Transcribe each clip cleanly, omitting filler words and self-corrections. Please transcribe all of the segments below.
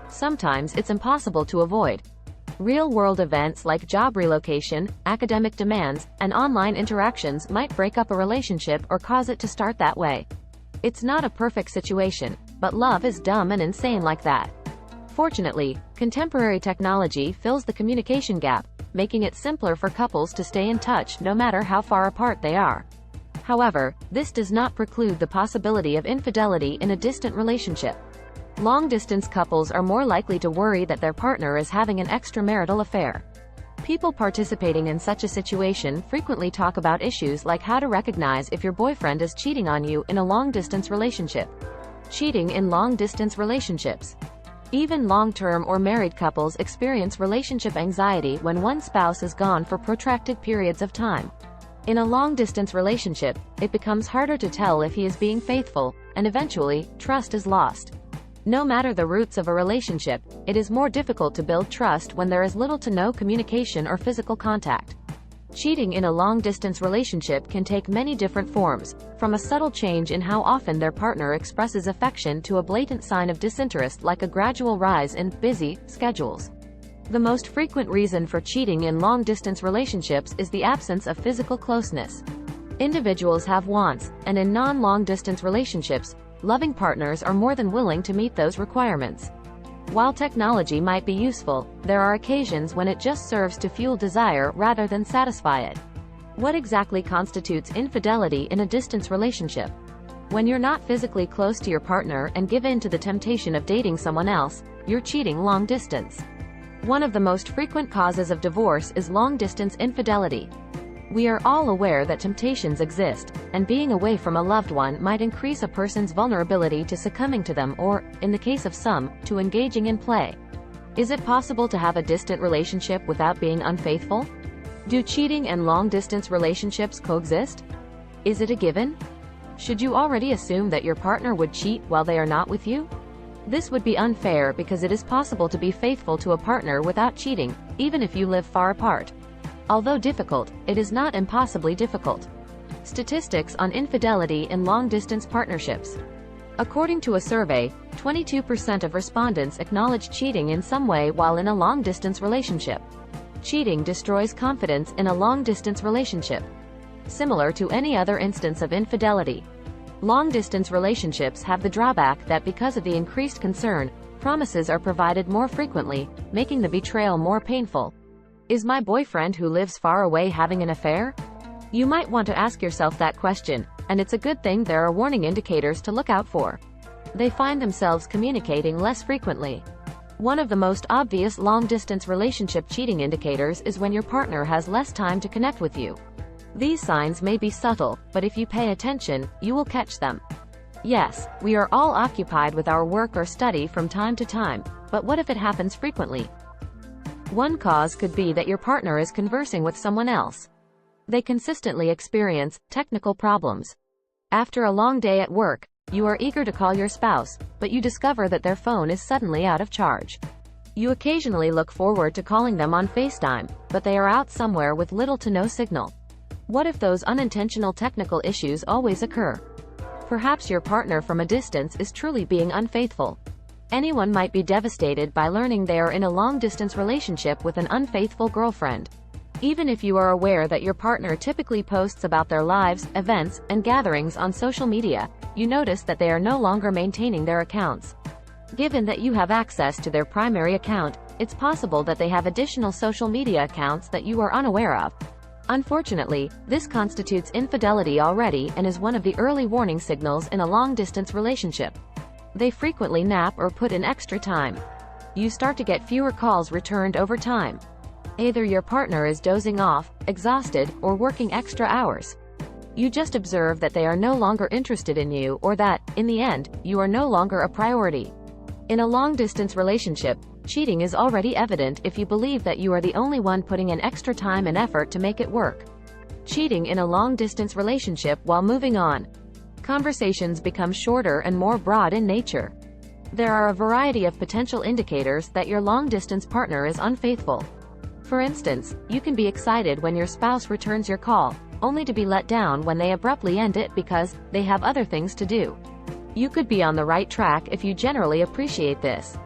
Sometimes it's impossible to avoid. Real-world events like job relocation, academic demands, and online interactions might break up a relationship or cause it to start that way. It's not a perfect situation, but love is dumb and insane like that. Fortunately, contemporary technology fills the communication gap, making it simpler for couples to stay in touch no matter how far apart they are. However, this does not preclude the possibility of infidelity in a distant relationship. Long-distance couples are more likely to worry that their partner is having an extramarital affair. People participating in such a situation frequently talk about issues like how to recognize if your boyfriend is cheating on you in a long-distance relationship. Cheating in long-distance relationships. Even long-term or married couples experience relationship anxiety when one spouse is gone for protracted periods of time. In a long-distance relationship, it becomes harder to tell if he is being faithful, and eventually, trust is lost. No matter the roots of a relationship, it is more difficult to build trust when there is little to no communication or physical contact. Cheating in a long-distance relationship can take many different forms, from a subtle change in how often their partner expresses affection to a blatant sign of disinterest like a gradual rise in busy schedules. The most frequent reason for cheating in long-distance relationships is the absence of physical closeness. Individuals have wants, and in non-long-distance relationships, loving partners are more than willing to meet those requirements. While technology might be useful, there are occasions when it just serves to fuel desire rather than satisfy it. What exactly constitutes infidelity in a distance relationship? When you're not physically close to your partner and give in to the temptation of dating someone else, you're cheating long distance. One of the most frequent causes of divorce is long-distance infidelity. We are all aware that temptations exist, and being away from a loved one might increase a person's vulnerability to succumbing to them or, in the case of some, to engaging in play. Is it possible to have a distant relationship without being unfaithful? Do cheating and long-distance relationships coexist? Is it a given? Should you already assume that your partner would cheat while they are not with you? This would be unfair because it is possible to be faithful to a partner without cheating, even if you live far apart. Although difficult, it is not impossibly difficult. Statistics on infidelity in long-distance partnerships. According to a survey, 22% of respondents acknowledge cheating in some way while in a long-distance relationship. Cheating destroys confidence in a long-distance relationship. Similar to any other instance of infidelity, long-distance relationships have the drawback that because of the increased concern, promises are provided more frequently, making the betrayal more painful. Is my boyfriend who lives far away having an affair? You might want to ask yourself that question, and it's a good thing there are warning indicators to look out for. They find themselves communicating less frequently. One of the most obvious long-distance relationship cheating indicators is when your partner has less time to connect with you. These signs may be subtle, but if you pay attention, you will catch them. Yes, we are all occupied with our work or study from time to time, but what if it happens frequently? One cause could be that your partner is conversing with someone else. They consistently experience technical problems. After a long day at work, you are eager to call your spouse, but you discover that their phone is suddenly out of charge. You occasionally look forward to calling them on FaceTime, but they are out somewhere with little to no signal. What if those unintentional technical issues always occur? Perhaps your partner from a distance is truly being unfaithful. Anyone might be devastated by learning they are in a long-distance relationship with an unfaithful girlfriend. Even if you are aware that your partner typically posts about their lives, events, and gatherings on social media, you notice that they are no longer maintaining their accounts. Given that you have access to their primary account, it's possible that they have additional social media accounts that you are unaware of. Unfortunately, this constitutes infidelity already and is one of the early warning signals in a long-distance relationship. They frequently nap or put in extra time. You start to get fewer calls returned over time. Either your partner is dozing off, exhausted, or working extra hours. You just observe that they are no longer interested in you or that, in the end, you are no longer a priority. In a long-distance relationship, cheating is already evident if you believe that you are the only one putting in extra time and effort to make it work. Cheating in a long-distance relationship while moving on. Conversations become shorter and more broad in nature. There are a variety of potential indicators that your long-distance partner is unfaithful. For instance, you can be excited when your spouse returns your call, only to be let down when they abruptly end it because they have other things to do. You could be on the right track if you generally appreciate this.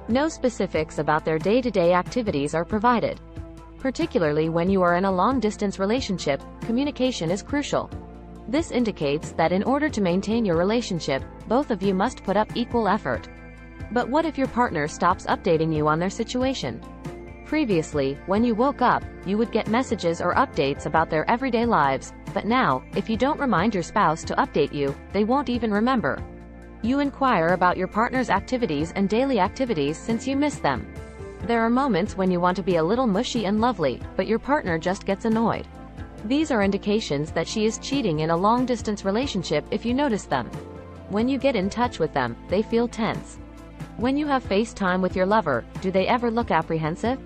No specifics about their day-to-day activities are provided. Particularly when you are in a long-distance relationship, communication is crucial. This indicates that in order to maintain your relationship, both of you must put up equal effort. But what if your partner stops updating you on their situation? Previously, when you woke up, you would get messages or updates about their everyday lives, but now, if you don't remind your spouse to update you, they won't even remember. You inquire about your partner's activities and daily activities since you miss them. There are moments when you want to be a little mushy and lovely, but your partner just gets annoyed. These are indications that she is cheating in a long-distance relationship if you notice them. When you get in touch with them, they feel tense. When you have FaceTime with your lover, do they ever look apprehensive?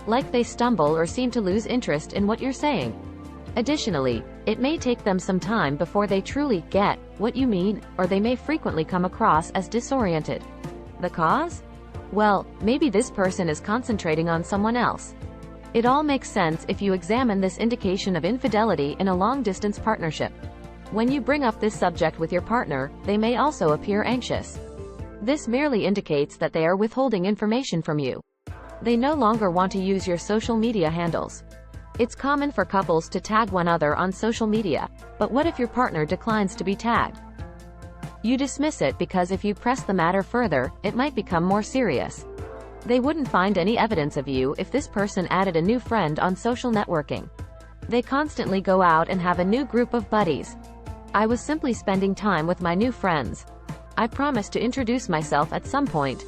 Like they stumble or seem to lose interest in what you're saying? Additionally, it may take them some time before they truly get what you mean, or they may frequently come across as disoriented. The cause? Well, maybe this person is concentrating on someone else. It all makes sense if you examine this indication of infidelity in a long-distance partnership. When you bring up this subject with your partner, they may also appear anxious. This merely indicates that they are withholding information from you. They no longer want to use your social media handles. It's common for couples to tag one another on social media, but what if your partner declines to be tagged? You dismiss it because if you press the matter further, it might become more serious. They wouldn't find any evidence of you if this person added a new friend on social networking. They constantly go out and have a new group of buddies. I was simply spending time with my new friends. I promised to introduce myself at some point.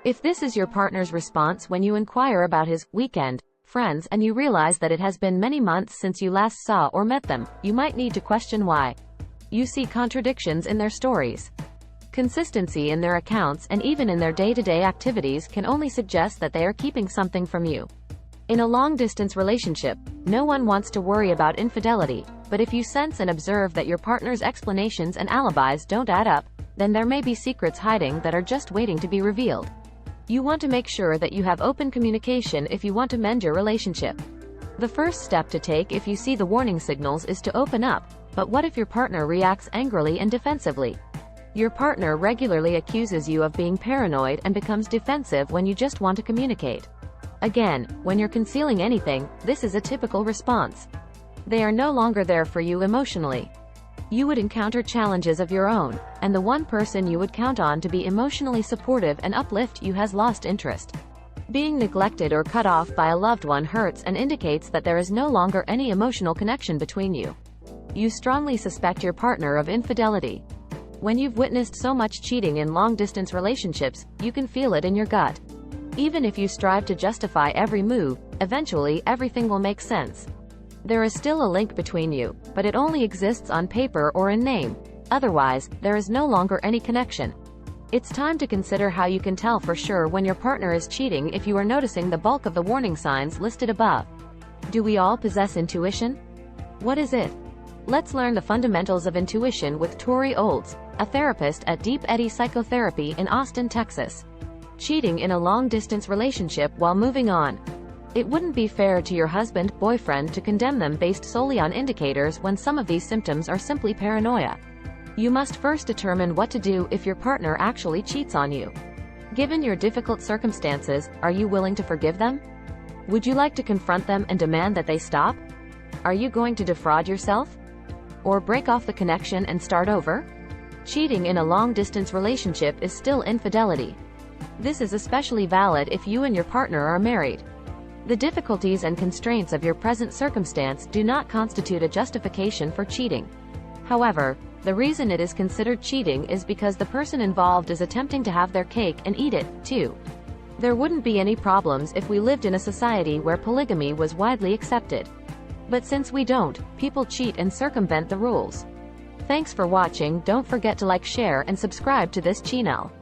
If this is your partner's response when you inquire about his weekend friends and you realize that it has been many months since you last saw or met them, you might need to question why. You see contradictions in their stories. Consistency in their accounts and even in their day-to-day activities can only suggest that they are keeping something from you. In a long-distance relationship, no one wants to worry about infidelity, but if you sense and observe that your partner's explanations and alibis don't add up, then there may be secrets hiding that are just waiting to be revealed. You want to make sure that you have open communication if you want to mend your relationship. The first step to take if you see the warning signals is to open up, but what if your partner reacts angrily and defensively? Your partner regularly accuses you of being paranoid and becomes defensive when you just want to communicate. Again, when you're concealing anything, this is a typical response. They are no longer there for you emotionally. You would encounter challenges of your own, and the one person you would count on to be emotionally supportive and uplift you has lost interest. Being neglected or cut off by a loved one hurts and indicates that there is no longer any emotional connection between you. You strongly suspect your partner of infidelity. When you've witnessed so much cheating in long-distance relationships, you can feel it in your gut. Even if you strive to justify every move, eventually everything will make sense. There is still a link between you, but it only exists on paper or in name. Otherwise, there is no longer any connection. It's time to consider how you can tell for sure when your partner is cheating if you are noticing the bulk of the warning signs listed above. Do we all possess intuition? What is it? Let's learn the fundamentals of intuition with Tori Olds, a therapist at Deep Eddy Psychotherapy in Austin, Texas. Cheating in a long-distance relationship while moving on. It wouldn't be fair to your husband, boyfriend to condemn them based solely on indicators when some of these symptoms are simply paranoia. You must first determine what to do if your partner actually cheats on you. Given your difficult circumstances, are you willing to forgive them? Would you like to confront them and demand that they stop? Are you going to defraud yourself? Or break off the connection and start over? Cheating in a long-distance relationship is still infidelity. This is especially valid if you and your partner are married. The difficulties and constraints of your present circumstance do not constitute a justification for cheating. However, the reason it is considered cheating is because the person involved is attempting to have their cake and eat it, too. There wouldn't be any problems if we lived in a society where polygamy was widely accepted. But since we don't, people cheat and circumvent the rules. Thanks for watching. Don't forget to like, share, and subscribe to this channel.